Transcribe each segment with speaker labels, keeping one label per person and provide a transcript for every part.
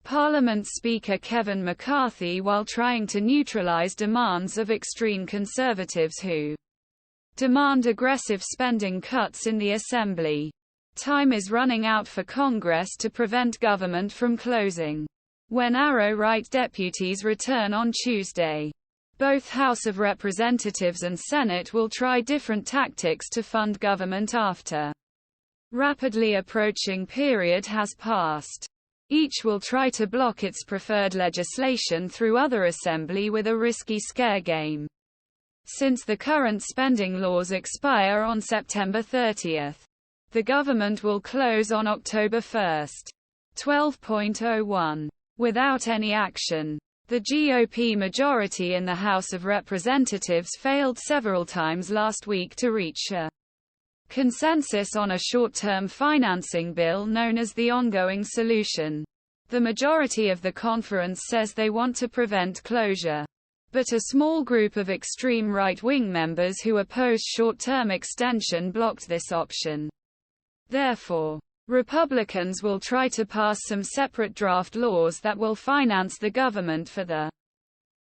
Speaker 1: Parliament Speaker Kevin McCarthy while trying to neutralize demands of extreme conservatives who demand aggressive spending cuts in the Assembly. Time is running out for Congress to prevent government from closing. When ArrowRight Deputies return on Tuesday, both House of Representatives and Senate will try different tactics to fund government after rapidly approaching period has passed. Each will try to block its preferred legislation through other assembly with a risky scare game. Since the current spending laws expire on September 30, the government will close on October 1. 12.01. Without any action. The GOP majority in the House of Representatives failed several times last week to reach a consensus on a short-term financing bill known as the ongoing solution. The majority of the conference says they want to prevent closure. But a small group of extreme right-wing members who oppose short-term extension blocked this option. Therefore, Republicans will try to pass some separate draft laws that will finance the government for the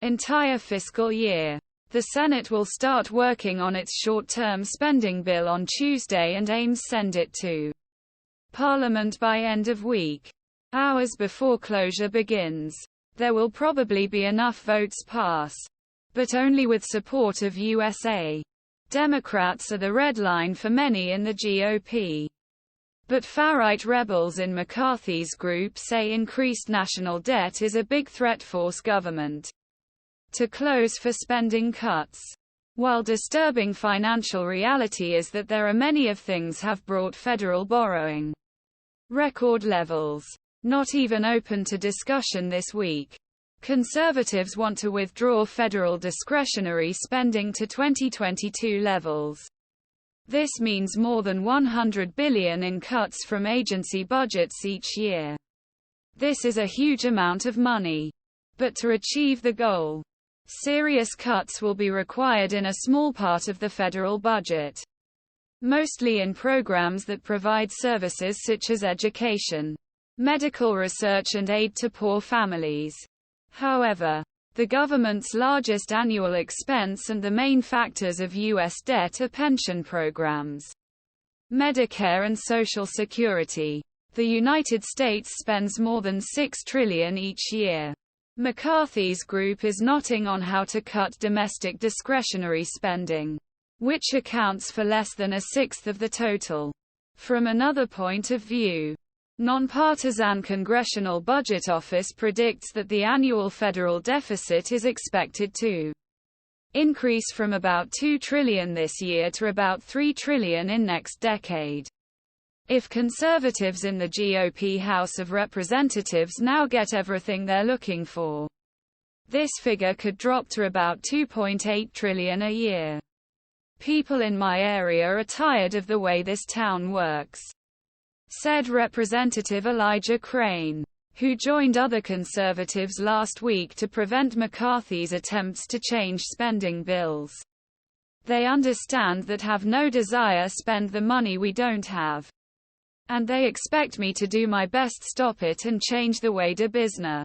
Speaker 1: entire fiscal year. The Senate will start working on its short-term spending bill on Tuesday and aims send it to Parliament by end of week. Hours before closure begins. There will probably be enough votes pass. But only with support of USA. Democrats are the red line for many in the GOP. But far-right rebels in McCarthy's group say increased national debt is a big threat, force government to close for spending cuts. While disturbing financial reality is that there are many of things have brought federal borrowing record levels. Not even open to discussion this week. Conservatives want to withdraw federal discretionary spending to 2022 levels. This means more than $100 billion in cuts from agency budgets each year. This is a huge amount of money. But to achieve the goal, serious cuts will be required in a small part of the federal budget. Mostly in programs that provide services such as education, medical research and aid to poor families. However, the government's largest annual expense and the main factors of U.S. debt are pension programs, Medicare and Social Security. The United States spends more than $6 trillion each year. McCarthy's group is knotting on how to cut domestic discretionary spending, which accounts for less than a sixth of the total. From another point of view, non-partisan Congressional Budget Office predicts that the annual federal deficit is expected to increase from about $2 trillion this year to about $3 trillion in next decade. If conservatives in the GOP House of Representatives now get everything they're looking for, this figure could drop to about $2.8 trillion a year. People in my area are tired of the way this town works, said Representative Elijah Crane, who joined other conservatives last week to prevent McCarthy's attempts to change spending bills. They understand that have no desire spend the money we don't have. And they expect me to do my best stop it and change the way do business.